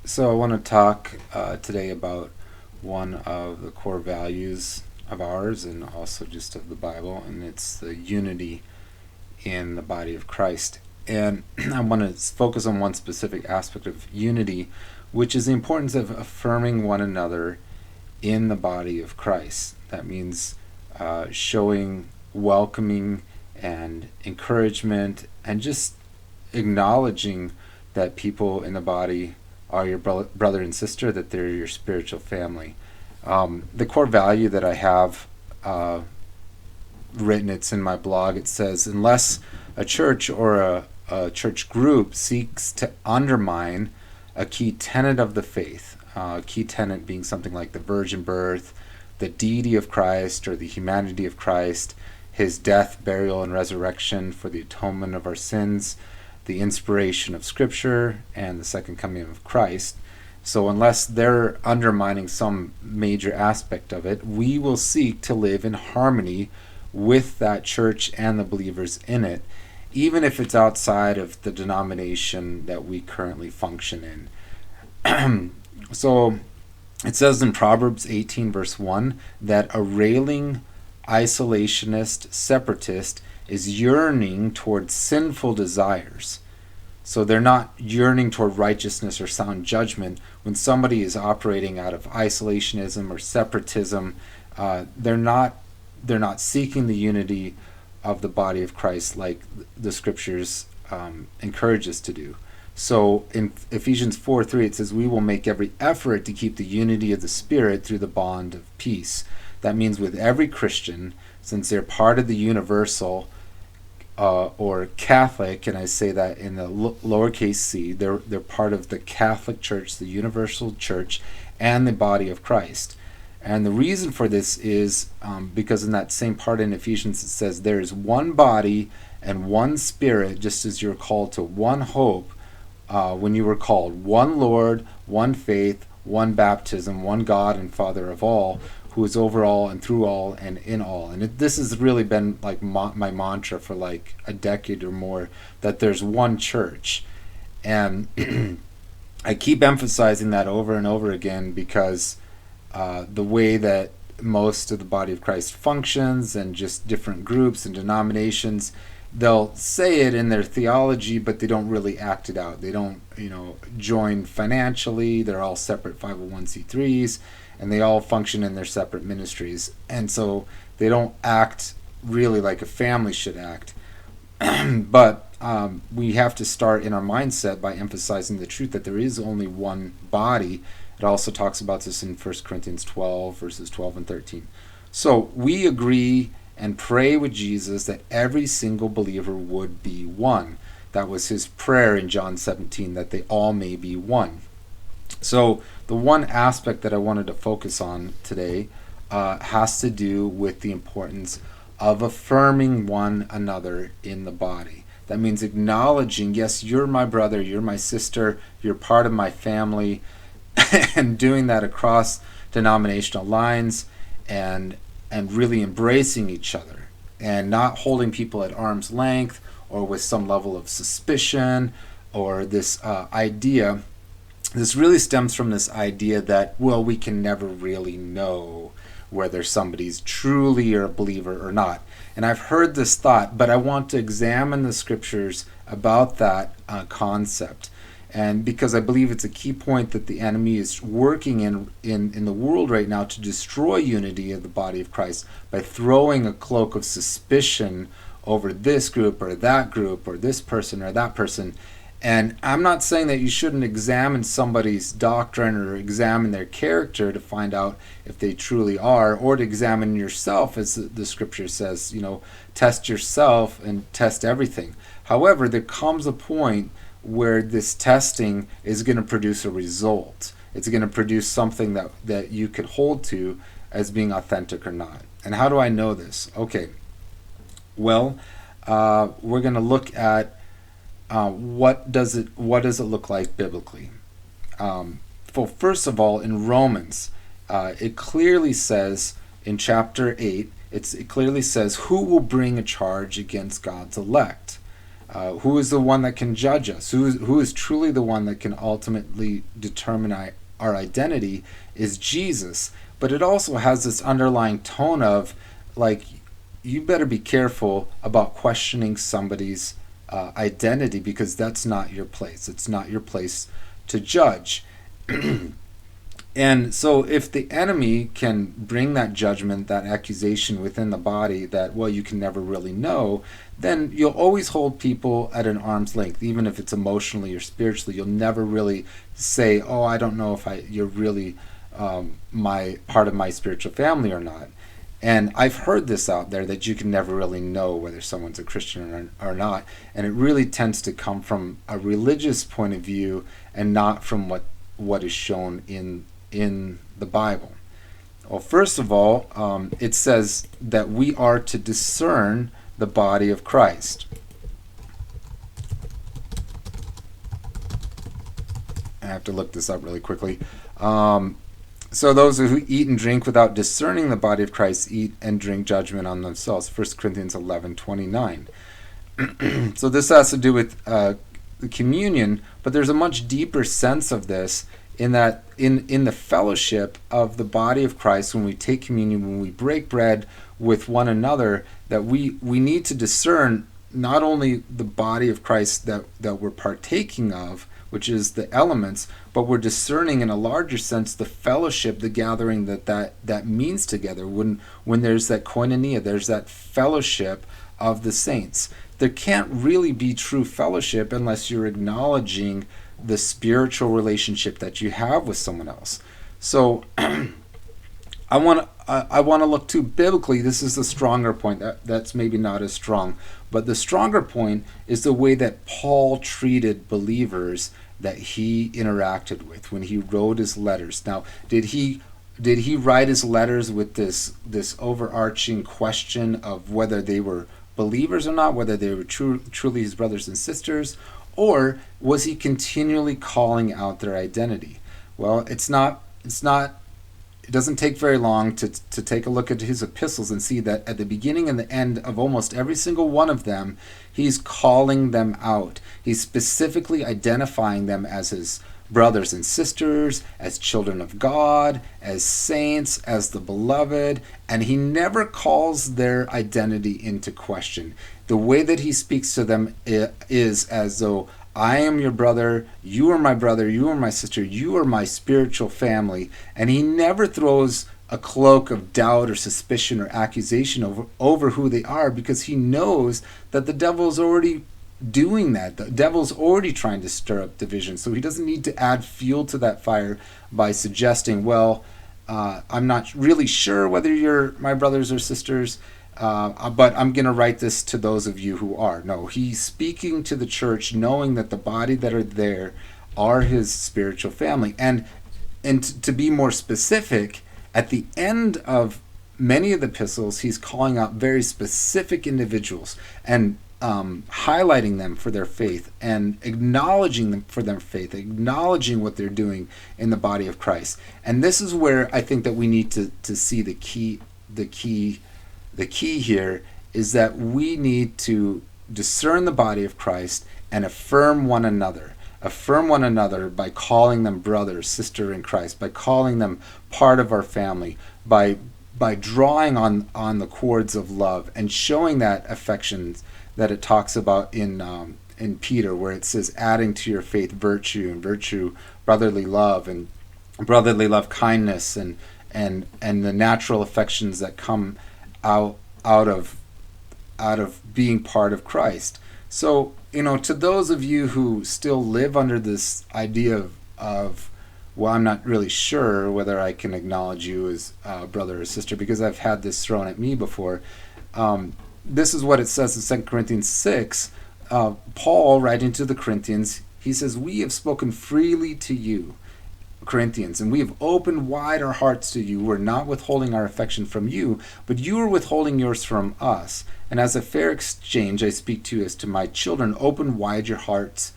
So I want to talk today about one of the core values of ours and also just of the Bible, and it's the unity in the body of Christ. And I want to focus on one specific aspect of unity, which is the importance of affirming one another in the body of Christ. That means showing welcoming and encouragement and just acknowledging that people in the body are your brother and sister, that they're your spiritual family. The core value that I have written, it's in my blog, it says, unless a church or a church group seeks to undermine a key tenet of the faith, a key tenet being something like the virgin birth, the deity of Christ or the humanity of Christ, his death, burial, and resurrection for the atonement of our sins, the inspiration of Scripture, and the second coming of Christ. So unless they're undermining some major aspect of it, we will seek to live in harmony with that church and the believers in it, even if it's outside of the denomination that we currently function in. So it says in Proverbs 18 verse 1 that a railing isolationist separatist is yearning towards sinful desires. So they're not yearning toward righteousness or sound judgment. When somebody is operating out of isolationism or separatism, they're not seeking the unity of the body of Christ like the scriptures encourage us to do. So in Ephesians 4:3 it says, we will make every effort to keep the unity of the Spirit through the bond of peace. That means with every Christian, since they're part of the universal or Catholic, and I say that in the lowercase c, they're part of the Catholic Church, the universal church, and the body of Christ. And the reason for this is because in that same part in Ephesians it says, there is one body and one Spirit, just as you're called to one hope when you were called, one Lord, one faith, one baptism, one God and Father of all, who is over all and through all and in all. And this has really been like my mantra for like a decade or more, that there's one church. And I keep emphasizing that over and over again because the way that most of the body of Christ functions and just different groups and denominations, they'll say it in their theology, but they don't really act it out. They don't, join financially. They're all separate 501c3s, and they all function in their separate ministries. And so they don't act really like a family should act. But we have to start in our mindset by emphasizing the truth that there is only one body. It also talks about this in 1 Corinthians 12, verses 12 and 13. So we agree and pray with Jesus that every single believer would be one. That was his prayer in John 17, that they all may be one. So the one aspect that I wanted to focus on today has to do with the importance of affirming one another in the body. That means acknowledging, yes, you're my brother, you're my sister, you're part of my family, and doing that across denominational lines and really embracing each other and not holding people at arm's length or with some level of suspicion or this idea. This really stems from this idea that, well, we can never really know whether somebody's truly a believer or not. And I've heard this thought, but I want to examine the scriptures about that concept. And because I believe it's a key point that the enemy is working in the world right now to destroy unity of the body of Christ by throwing a cloak of suspicion over this group or this person or that person. And I'm not saying that you shouldn't examine somebody's doctrine or examine their character to find out if they truly are, or to examine yourself, as the scripture says, test yourself and test everything. However, there comes a point where this testing is going to produce a result. It's going to produce something that you could hold to as being authentic or not. And how do I know this? Okay, well, we're going to look at what does it look like biblically. Well, first of all, in Romans, it clearly says in chapter 8, it clearly says, who will bring a charge against God's elect? Who is the one that can judge us? Who is truly the one that can ultimately determine our identity is Jesus. But it also has this underlying tone of, like, you better be careful about questioning somebody's identity, because that's not your place. It's not your place to judge. And so if the enemy can bring that judgment, that accusation within the body that, well, you can never really know, then you'll always hold people at an arm's length, even if it's emotionally or spiritually. You'll never really say, oh, I don't know if you're really my part of my spiritual family or not. And I've heard this out there, that you can never really know whether someone's a Christian or not. And it really tends to come from a religious point of view and not from what is shown in the Bible. Well, first of all, it says that we are to discern the body of Christ. I have to look this up really quickly. So those who eat and drink without discerning the body of Christ eat and drink judgment on themselves. 1 Corinthians 11:29. So this has to do with the communion, but there's a much deeper sense of this, in that in the fellowship of the body of Christ, when we take communion, when we break bread with one another, that we need to discern not only the body of Christ that we're partaking of, which is the elements, but we're discerning in a larger sense the fellowship, the gathering that means together. When there's that koinonia, there's that fellowship of the saints. There can't really be true fellowship unless you're acknowledging the spiritual relationship that you have with someone else. So I want to look to biblically. This is the stronger point. That's maybe not as strong, but the stronger point is the way that Paul treated believers that he interacted with when he wrote his letters. Now, did he write his letters with this overarching question of whether they were believers or not, whether they were truly his brothers and sisters, or was he continually calling out their identity? Well, it doesn't take very long to take a look at his epistles and see that at the beginning and the end of almost every single one of them, he's calling them out. He's specifically identifying them as his brothers and sisters, as children of God, as saints, as the beloved, and he never calls their identity into question. The way that he speaks to them is as though, I am your brother, you are my sister, you are my spiritual family. And he never throws a cloak of doubt or suspicion or accusation over who they are, because he knows that the devil's already doing that. The devil's already trying to stir up division. So he doesn't need to add fuel to that fire by suggesting, well, I'm not really sure whether you're my brothers or sisters, but I'm going to write this to those of you who are. No, he's speaking to the church, knowing that the body that are there are his spiritual family. And to be more specific, at the end of many of the epistles, he's calling out very specific individuals and highlighting them for their faith and acknowledging them for their faith, acknowledging what they're doing in the body of Christ. And this is where I think that we need to see the key here is that we need to discern the body of Christ and affirm one another. Affirm one another by calling them brother, sister in Christ, by calling them part of our family, by drawing on the cords of love and showing that affection that it talks about in Peter, where it says adding to your faith virtue, and virtue brotherly love, and brotherly love kindness, and the natural affections that come out of being part of Christ. So, to those of you who still live under this idea of well, I'm not really sure whether I can acknowledge you as brother or sister, because I've had this thrown at me before. This is what it says in 2 Corinthians 6. Paul, writing to the Corinthians, he says, we have spoken freely to you, Corinthians, and we have opened wide our hearts to you. We're not withholding our affection from you, but you are withholding yours from us. And as a fair exchange, I speak to you as to my children, open wide your hearts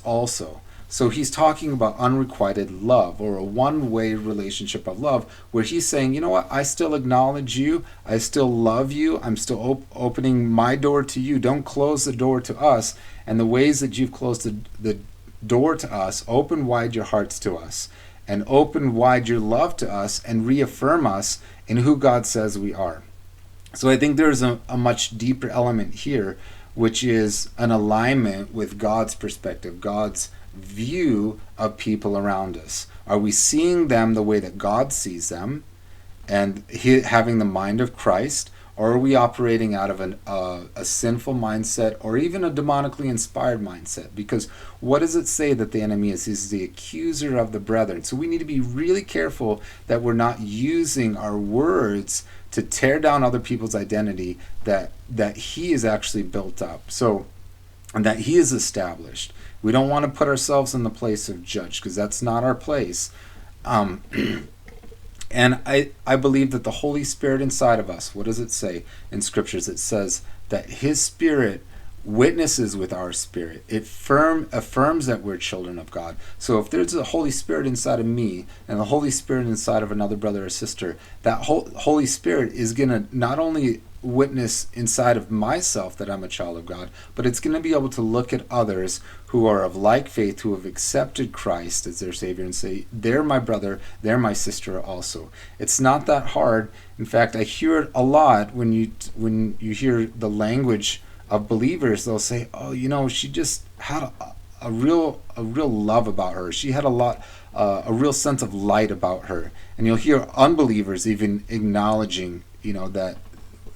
also. So he's talking about unrequited love, or a one-way relationship of love, where he's saying, you know what, I still acknowledge you, I still love you, I'm still opening my door to you. Don't close the door to us. And the ways that you've closed the door to us, open wide your hearts to us, and open wide your love to us, and reaffirm us in who God says we are. So I think there's a much deeper element here, which is an alignment with God's perspective, God's view of people around us. Are we seeing them the way that God sees them, and having the mind of Christ, or are we operating out of a sinful mindset, or even a demonically inspired mindset? Because what does it say that the enemy is? He's the accuser of the brethren. So we need to be really careful that we're not using our words to tear down other people's identity that he is actually built up. So, and that he is established. We don't want to put ourselves in the place of judge, because that's not our place. And I believe that the Holy Spirit inside of us, what does it say in scriptures? It says that his Spirit witnesses with our spirit. It affirms that we're children of God. So if there's a Holy Spirit inside of me, and the Holy Spirit inside of another brother or sister, that Holy Spirit is going to not only witness inside of myself that I'm a child of God, but it's going to be able to look at others who are of like faith, who have accepted Christ as their Savior, and say, they're my brother, they're my sister also. It's not that hard. In fact, I hear it a lot when you hear the language of believers. They'll say, oh, she just had a real love about her. She had a real sense of light about her. And you'll hear unbelievers even acknowledging, that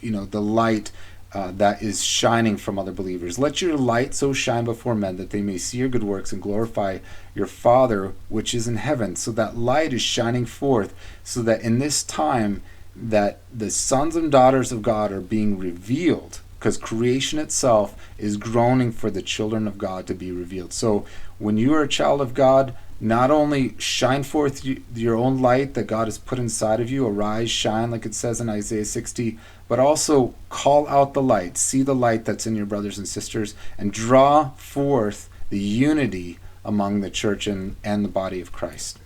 the light that is shining from other believers. Let your light so shine before men that they may see your good works and glorify your Father which is in heaven. So that light is shining forth, so that in this time that the sons and daughters of God are being revealed, because creation itself is groaning for the children of God to be revealed. So when you are a child of God, not only shine forth your own light that God has put inside of you, arise, shine, like it says in Isaiah 60, but also call out the light, see the light that's in your brothers and sisters, and draw forth the unity among the church and the body of Christ.